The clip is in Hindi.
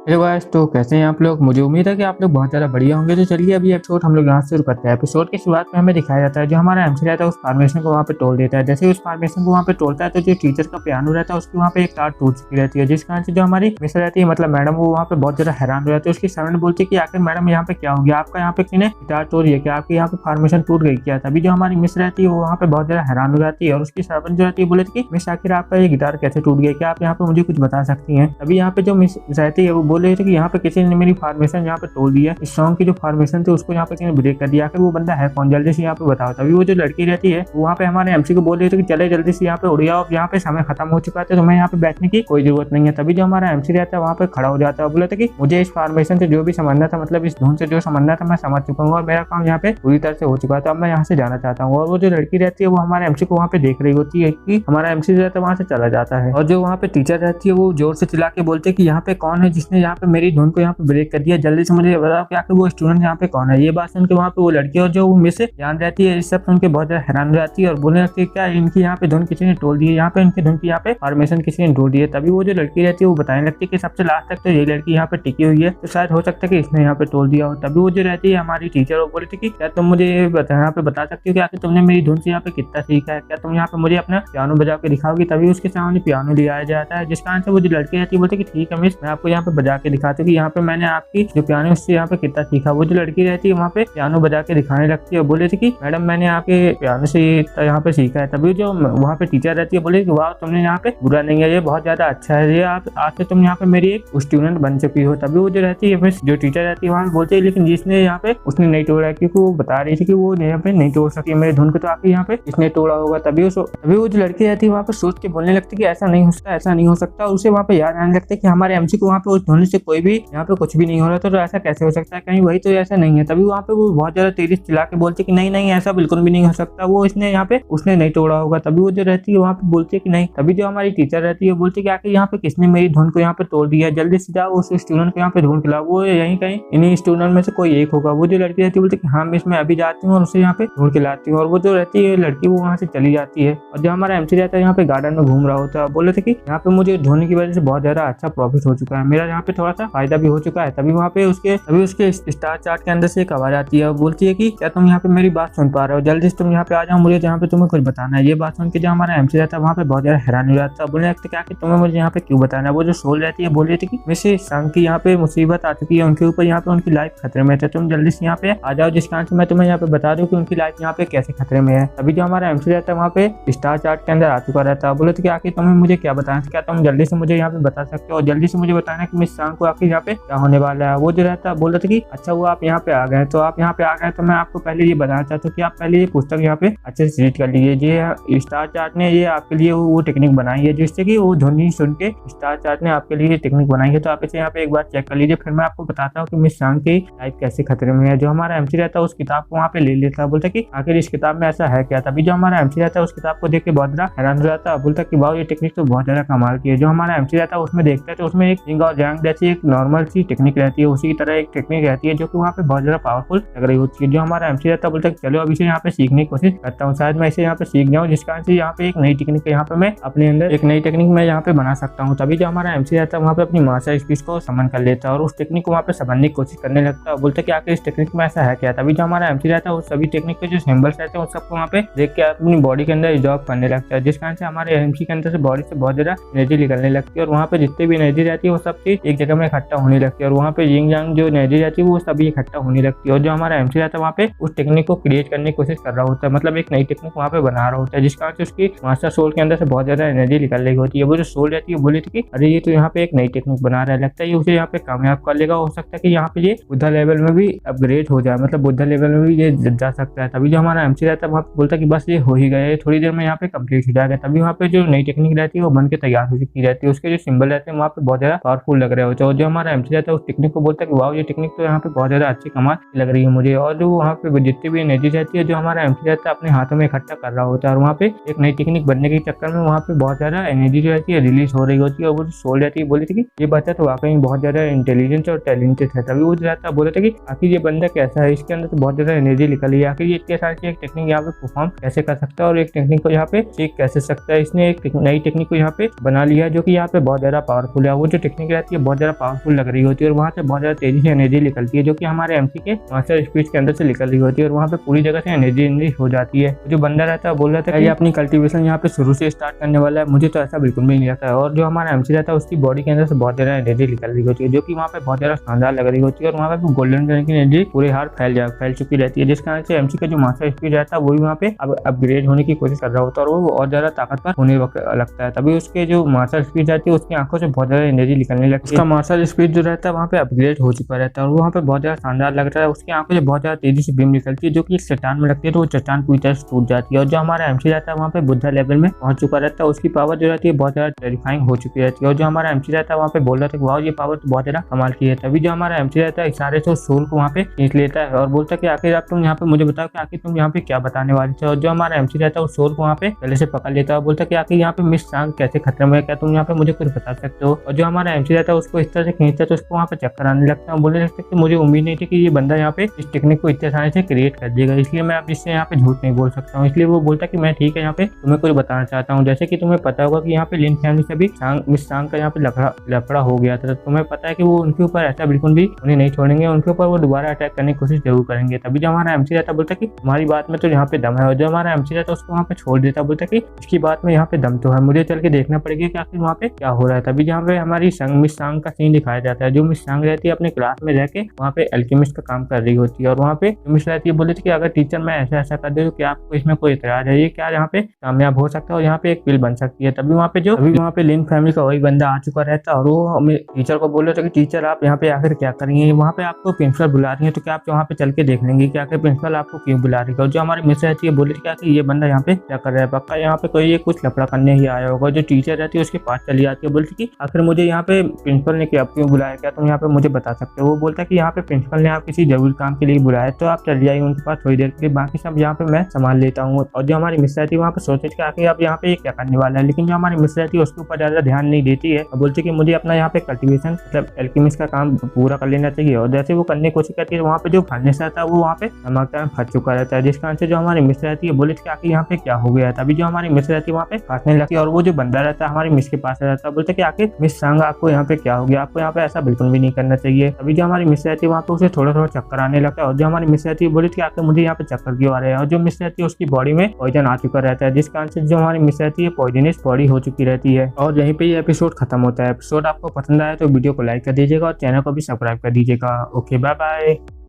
हेलो गाइस, तो कैसे हैं आप लोग। मुझे उम्मीद है कि आप लोग बहुत ज़्यादा बढ़िया होंगे। तो चलिए अभी एपिसोड हम लोग यहाँ से शुरू करते हैं। एपिसोड की शुरुआत में हमें दिखाया जाता है जो हमारा एमसी रहता है उस फार्मेशन को वहाँ पे तोड़ देता है। जैसे ही उस फार्मेशन को वहाँ पे तोड़ता है तो जो टीचर का पियानो रहता है उसकी वहाँ पे एक तार टूट चुकी रहती है, जिस कारण से जो हमारी मिस रहती है मतलब मैडम, वो वहाँ पे बहुत ज़्यादा हैरान हो जाती है। उसकी स्टूडेंट बोलती है कि आखिर मैडम यहाँ पे क्या हो गया, आपका यहाँ पे किसने गिटार तोड़ी है क्या, आपकी यहाँ पे फार्मेशन टूट गई क्या। तभी जो हमारी मिस रहती है वो वहाँ पे बहुत ज़्यादा हैरान हो जाती है और उसकी स्टूडेंट जो रहती है बोले कि मिस आखिर आपका ये गिटार कैसे टूट गया, क्या आप यहाँ पे मुझे कुछ बता सकती हैं। तभी यहाँ पे जो मिस रहती है वो बोल रही थी कि यहाँ पे किसी ने मेरी फार्मेशन यहाँ पे तोड़ दिया, इस सॉन्ग की जो फार्मेशन थी उसको यहाँ पे किसी ने ब्रेक कर दिया, आखिर वो बंदा है कौन, जल्दी से यहाँ पे बताओ। तभी वो जो लड़की रहती है वहाँ पे हमारे एमसी को बोल रही थी कि चले जल्दी से यहाँ पे उड़ जाओ, यहाँ पे समय खत्म हो चुका है तो तुम्हें यहाँ पे बैठने की कोई जरूरत नहीं है। तभी जो हमारा एमसी रहता है वहाँ पे खड़ा हो जाता है, बोला था कि मुझे इस फार्मेशन से जो भी समझना था, मतलब इस धुन से जो समझना था मैं समझ चुका हूँ और मेरा काम यहाँ पे पूरी तरह से हो चुका है, तो अब मैं यहाँ से जाना चाहता हूँ। और वो जो लड़की रहती है वो हमारे एमसी को वहाँ पे देख रही होती है कि हमारा एमसी जो रहता है वहाँ से चला जाता है। और जो वहाँ पे टीचर रहती है वो जोर से चिल्ला के बोलते हैं कि यहाँ पे कौन है जिसने यहाँ पे मेरी धुन को यहाँ पे ब्रेक कर दिया, जल्दी से मुझे बताओ कि आखिर वो स्टूडेंट यहाँ पे कौन है। ये बात सुन के वहाँ पे वो लड़की और जो वो मिस ध्यान रहती है इस सब सुन के बहुत ज्यादा हैरान हो जाती है और बोलने लगती है क्या इनकी यहाँ पे धुन किसी ने तोड़ दी है, यहाँ पे इनकी धुन की यहाँ पे फॉर्मेशन किसी ने तोड़ दी है। तभी वो जो लड़की रहती है वो बताने लगती है कि सबसे लास्ट तक तो ये लड़की यहाँ पे टिकी हुई है, तो शायद हो सकता है कि इसने यहाँ पे तोड़ दिया हो। तभी वो जो रहती है हमारी टीचर वो बोली थी कि क्या तुम मुझे यहाँ पे बता सकती हो कि आखिर तुमने मेरी धुन से यहाँ पे कितना सीखा है, क्या तुम यहाँ पे मुझे अपना पियानो बजा के दिखाओगी। तभी उसके सामने पियानो ले आया जाता है, जिस कारण से वो जो लड़की रहती है बोलती है कि ठीक है मिस, मैं आपको यहाँ पे बजा के दिखाती हूँ कि यहाँ पे मैंने आपकी जो पियानो उससे यहाँ पे कितना सीखा। वो जो लड़की रहती है वहाँ पे पियानो बजा के दिखाने लगती है और बोले थे कि मैडम मैंने आपके पियानो से यहाँ पे सीखा है। तभी जो वहाँ पे टीचर रहती है बोले कि वाह तुमने यहाँ पे बुरा नहीं है, ये बहुत ज्यादा अच्छा है, ये आप आज से तुम यहाँ पे मेरी एक स्टूडेंट बन चुकी हो। तभी वो जो रहती है जो टीचर रहती है वहाँ बोलते हैं लेकिन जिसने यहाँ पे उसने नहीं तोड़ा, क्योंकि वो बता रही थी कि वो यहाँ पे नहीं तोड़ सकती मेरे धुन को, तो आके यहाँ पे इसने तोड़ा होगा। तभी वो जो लड़की रहती है वहाँ पे सोच के बोलने लगती है कि ऐसा नहीं हो सकता, ऐसा नहीं हो सकता। उसे वहाँ पे याद आने लगता है कि हमारे एमसी को वहाँ पे उस धुन से कोई भी यहाँ पे कुछ भी नहीं हो रहा, तो ऐसा कैसे हो सकता है, कहीं वही तो ऐसा नहीं है। तभी वहाँ पे वो बहुत ज्यादा तेजी चिल्ला के बोलती है कि नहीं नहीं ऐसा बिल्कुल भी नहीं हो सकता, वो इसने यहाँ पे उसने नहीं तोड़ा होगा। तभी वो जो रहती है वहाँ पे बोलती है कि नहीं। तभी जो हमारी टीचर रहती है बोलती है कि आखिर यहाँ पे किसने मेरी धुन को यहाँ पे तोड़ दिया, जल्दी से जाओ उस स्टूडेंट को यहाँ पे ढूंढ के लाओ, वो यहीं कहीं इन्हीं स्टूडेंट में से कोई एक होगा। वो जो लड़की रहती है बोलती है कि हाँ मिस मैं अभी जाती हूँ और उसे यहाँ पे ढूंढ के लाती हूँ। और वो जो रहती है लड़की वो वहाँ से चली जाती है और जो हमारा एमसी रहता है यहाँ पे गार्डन में घूम रहा होता है, बोले थे कि यहाँ पे मुझे धोने की वजह से बहुत ज्यादा अच्छा प्रॉफिट हो चुका है, मेरा यहाँ पे थोड़ा सा फायदा भी हो चुका है। तभी वहाँ पे उसके स्टार चार्ट के अंदर से एक आवाज आती है, बोलती है कि क्या तुम यहाँ पे मेरी बात सुन पा रहे हो, जल्दी से तुम यहाँ पे आ जाओ, मुझे यहाँ पे तुम्हें कुछ बताना है। ये बात सुन के जो हमारा एमसी रहता है वहाँ पे बहुत ज्यादा हैरान हो जाता है, बोलने लगता है कि तुम्हें मुझे यहाँ पे क्यों बताना है। वो जो सोल रहती है बोल रही थी कि मिसेस संग की यहाँ पे मुसीबत आ चुकी है, उनके ऊपर यहाँ पे उनकी लाइफ खतरे में है, तुम जल्दी से यहाँ पे आ जाओ, जिस कारण से मैं तुम्हें यहाँ पे बता दूं कि उनकी लाइफ यहाँ पे कैसे खतरे में है। अभी जो हमारा एमसी रहता है वहाँ पे स्टार चार्ट के अंदर आ चुका रहता है, बोले थे कि आखिर तुम्हें मुझे क्या बताना है, क्या तुम जल्दी से मुझे यहाँ पे बता सकते हो और जल्दी से मुझे बताना कि मिस सांग को आखिर यहाँ पे क्या होने वाला है। वो जो रहता है बोल रहे थे कि अच्छा वो आप यहाँ पे आ गए, तो आप यहाँ पे आ गए तो मैं आपको पहले ये बताना चाहता हूँ कि आप पहले ये पुस्तक यहाँ पे अच्छे से रीड कर लीजिए। ये स्टार चार्ट ने ये आपके लिए वो टेक्निक बनाई है जिससे कि वो ध्वनि सुन के स्टार चार्ट ने आपके लिए टेक्निक बनाई है, तो आप इसे यहाँ पे एक बार चेक कर लीजिए, फिर मैं आपको बताता हूँ कि मिस सांग की लाइफ कैसे खतरे में है। जो हमारा एमसी रहता है उस किताब को वहाँ पे ले लेता है, बोलता है कि आखिर इस किताब में ऐसा है क्या। तभी जो हमारा एमसी रहता है उस किताब को देख के बहुत ज्यादा हैरान हो जाता है, बोलता है कि वाह ये टेक्निक तो बहुत ज्यादा कमाल की है। जो हमारा एमसी रहता है उसमें देखता है तो उसमें एक जिंग और जैंग जैसी एक नॉर्मल सी टेक्निक रहती है, उसी की तरह एक टेक्निक रहती है जो कि वहाँ पे बहुत ज्यादा पावरफुल लग रही होती है। जो हमारा एमसी रहता है बोलता है चलो अब इसे यहाँ पे सीखने की कोशिश करता हूँ, शायद मैं इसे यहाँ पे सीख जाऊँ, जिस कारण से यहाँ पे एक नई टेक्निक यहाँ पे मैं अपने अंदर एक नई टेक्निक मैं यहाँ पे बना सकता हूँ। तभी जो हमारा एमसी रहता है वहाँ पे अपनी मास्टर स्पीच को समन कर लेता है और उस टेक्निक को वहाँ पे समझने की कोशिश करने लगता है, बोलता है कि आखिर इस टेक्निक में ऐसा है क्या। तभी जो हमारा एमसी रहता है उस सभी टेक्निक के जो सिंबल्स रहते हैं उस सबको वहाँ पे देख के अपनी बॉडी के अंदर एब्जॉर्ब करने लगता है, जिस कारण से हमारे एमसी के अंदर से बॉडी से बहुत ज्यादा एनर्जी निकलने लगती है और वहाँ पे जितनी भी एनर्जी रहती है वो सब चीज एक जगह में इकट्ठा होने लगती है और वहाँ पे जिंग जांग जो एनर्जी रहती है वो सभी इकट्ठा होने लगती है। और जो हमारा एमसी रहता है वहाँ पे उस टेक्निक को क्रिएट करने की कोशिश कर रहा होता है, मतलब एक नई टेक्निक वहाँ पे बना रहा होता है, जिस कारण से उसकी मास्टर सोल के अंदर से बहुत ज्यादा एनर्जी निकल रही होती है। वो जो सोल रहती है बोली थी कि अरे ये तो यहाँ पे एक नई टेक्निक बना रहा है, लगता है ये उसे यहाँ पे कामयाब कर लेगा, हो सकता है कि यहाँ पे ये बुद्धा लेवल में भी अपग्रेड हो जाए, मतलब बुद्धा लेवल में भी ये जा सकता है। तभी जो हमारा एमसी रहता है वहाँ पे बोलता है कि बस ये हो ही गया, थोड़ी देर में यहाँ पे कंप्लीट हो जाएगा। तभी वहाँ पे जो नई टेक्निक रहती है वो बन के तैयार हो चुकी रहती है, उसके जो सिंबल रहते हैं वहाँ पे बहुत ज्यादा पावरफुल लग रहे होते हैं। और जो हमारा एमसी रहता है उस टेक्निक को बोलता है कि वाह ये टेक्निक तो यहाँ पे बहुत ज्यादा अच्छी कमाल लग रही है मुझे। और जो वहाँ पे जितनी भी एनर्जी रहती है जो हमारा एमसी रहता है अपने हाथों में इकट्ठा कर रहा होता है और वहाँ पे एक नई टेक्निक बनने के चक्कर में वहाँ पे बहुत ज्यादा एनर्जी जो रहती है रिलीज हो रही होती है। और वो जो सोल रहती है बोली थी कि ये बच्चा तो वाकई बहुत ज्यादा इंटेलिजेंट और टैलेंटेड है। तभी वो जो रहता है बोले थे कि आखिर ये बंदा कैसा है, इसके अंदर तो बहुत ज्यादा एनर्जी निकली है, आखिर ये इतने साल की एक टेक्निक यहाँ पे परफॉर्म कैसे कर सकता है और एक टेक्निक को यहाँ पे सीख कैसे सकता है। इसने एक नई टेक्निक को यहाँ पे बना लिया है जो कि यहाँ पे बहुत ज्यादा पावरफुल है। वो जो टेक्निक रहती है बहुत ज्यादा पावरफुल लग रही होती है और वहाँ से बहुत ज्यादा तेजी से एनर्जी निकलती है जो कि हमारे एमसी के मास्टर स्पीच के अंदर से निकल रही होती है और वहाँ पे पूरी जगह से एनर्जी हो जाती है। जो बंदा रहता है बोल रहा था कि ये अपनी कल्टीवेशन यहाँ पे शुरू से स्टार्ट करने वाला है, मुझे तो ऐसा बिल्कुल भी नहीं लगता है। और जो हमारा एमसी रहता है उसकी बॉडी के अंदर से बहुत ज्यादा एनर्जी निकल रही होती है जो कि वहाँ पे बहुत ज्यादा शानदार लग रही होती है और वहाँ पे गोल्डन कलर की एनर्जी पूरे हार फैल चुकी रहती है, जिस कारण से एमसी का जो मास्टर स्पीड रहता है वो भी वहाँ पे अब अपग्रेड होने की कोशिश कर रहा होता है और वो और ज्यादा ताकतवर होने लगता है। तभी उसके जो मास्टर स्पीड रहती है उसकी आंखों से बहुत ज्यादा एनर्जी निकलने लगती है। उसका मास्टर स्पीड जो रहता है वहाँ पे अपग्रेड हो चुका रहता है और वहाँ पे बहुत ज्यादा शानदार लगता है। उसकी आंखों से बहुत ज्यादा तेजी से बीम निकलती है जो कि एक चट्टान में लगती है तो वो चट्टान पूरी तरह से टूट जाती है। और जो हमारा एमसी रहता है वहाँ पे बुद्धा लेवल में पहुंच चुका रहता है, उसकी पावर जो रहती है बहुत ज्यादा टेरिफाइंग हो चुकी रहती है। और जो हमारा एमसी रहता है वहाँ पे बोल रहा था कि वाह ये पावर तो बहुत ज्यादा कमाल की है। तभी जो हमारा एमसी रहता है इशारे से सोल को वहाँ पे खींच लेता है और बोलता है कि आखिर आप तुम यहाँ पे मुझे बताओ कि आखिर तुम यहाँ पे क्या बताने वाले थे। और जो हमारा एमसी रहता है उस सोल को वहाँ पे पहले से पकड़ लेता है और बोलता है कि आखिर यहाँ पे मिस सांग कैसे खत्म है, क्या तुम यहाँ पे मुझे कुछ बता सकते हो। और जो हमारा एमसी रहता है उसको इस तरह से खींचता है तो उसको वहाँ पे चक्कर आने लगता है। बोलने लगता है कि मुझे उम्मीद नहीं थी कि ये बंदा यहाँ पे इस टेक्निक को इतने आसानी से क्रिएट कर देगा, इसलिए मैं अब इससे यहाँ पे झूठ नहीं बोल सकता हूँ। इसलिए वो बोलता है कि मैं ठीक है यहाँ पे तुम्हें कुछ बताना चाहता हूँ। जैसे कि तुम्हें पता होगा कि यहाँ पे लिन फैमिली से भी मिस सांग का यहाँ पे लफड़ा हो गया था, तो तुम्हें पता है कि वो उनके ऊपर ऐसा बिल्कुल भी उन्हें नहीं छोड़ेंगे, उनके ऊपर वो दोबारा अटैक करने की कोशिश जरूर करेंगे। तभी जो हमारा एमसी रहता बोलता है कि तुम्हारी बात में तो यहाँ पे दम है। और जो हमारा एमसी रहता है उसको वहाँ पे छोड़ देता, बोलता है कि इसकी बात में यहाँ पे दम तो है, मुझे चल के देखना पड़ेगा कि आखिर वहाँ पे क्या हो रहा है। तभी जहाँ पे हमारी मिस सांग का सीन दिखाया जाता है। जो मिस सांग रहती है अपने क्लास में रह के वहाँ पे एल्केमिस्ट का काम कर रही होती है और वहाँ पे मिस रहती है बोलती है कि अगर टीचर मैं ऐसा कर दे तो क्या आपको इसमें कोई इतराज है, ये क्या यहाँ पे कामयाब हो सकता है और यहाँ पे एक पिल बन सकती है। तभी वहाँ पे लिन फैमिली का वही बंदा आ चुका रहता है और वो टीचर को बोल रहा था कि टीचर आप यहाँ पे आखिर क्या करेंगे, वहाँ पे आपको प्रिंसिपल बुला रही है तो क्या आप वहाँ पे चल के देख लेंगे कि आखिर प्रिंसिपल आपको क्यों बुला रही है। और जो हमारी मिस रहती है बोली क्या कि ये बंदा यहाँ पे क्या कर रहा है, पक्का यहाँ पे कोई ये कुछ लफड़ा करने ही आया होगा। जो टीचर रहती है उसके पास चली जाती है, बोलती कि आखिर मुझे यहाँ पे प्रिंसिपल ने क्या क्यों बुलाया, क्या तुम यहाँ पे मुझे बता सकते हो। वो बोलता है कि यहाँ पे प्रिंसिपल ने आप किसी जरूरी काम के लिए बुलाया तो आप चल जाइए उनके पास थोड़ी देर के लिए, बाकी सब यहाँ पे मैं संभाल लेता हूँ। और जो हमारी मिस रहती है वहाँ पे सोचते कि आखिर आप यहाँ पे क्या करने वाला है, लेकिन जो हमारी मिस रहती है उसके ऊपर ज्यादा ध्यान नहीं देती है। बोलती कि मुझे अपना यहाँ पे कल्टीवेशन मतलब एल्केमिस्ट का काम पूरा कर लेना चाहिए। और जैसे वो करने की कोशिश करती है वहाँ पे जो फर्नेस रहता है वो वहाँ पे धमाका फंस चुका रहता है, जिस कारण से जो हमारी मिस रहती है बोली कि आखिर यहाँ पे क्या हो गया। तभी जो हमारी मिस रहती है वहाँ पे काटने लगती है और वो जो बंदा रहता है हमारी मिस के पास रहता है, बोलते कि आखिर मिस सांग आपको यहाँ पे क्या हो गया, आपको यहाँ पे ऐसा बिल्कुल भी नहीं करना चाहिए। तभी जो हमारी मिस रहती है वहाँ पे उसे थोड़ा थोड़ा चक्कर आने लगता है और जो हमारी मिस रहती है बोली कि आखिर मुझे यहाँ पे चक्कर क्यों आ रहे हैं। और जो मिस रहती है उसकी बॉडी में पॉइजन आ चुका रहता है, जिस कारण से जो हमारी मिस रहती है पॉइजनस बॉडी हो चुकी रहती है। और यहीं पे ये एपिसोड खत्म होता है। एपिसोड आपको पसंद आया तो वीडियो को लाइक कर दीजिएगा और चैनल को भी सब्सक्राइब कर दीजिएगा। Okay bye bye.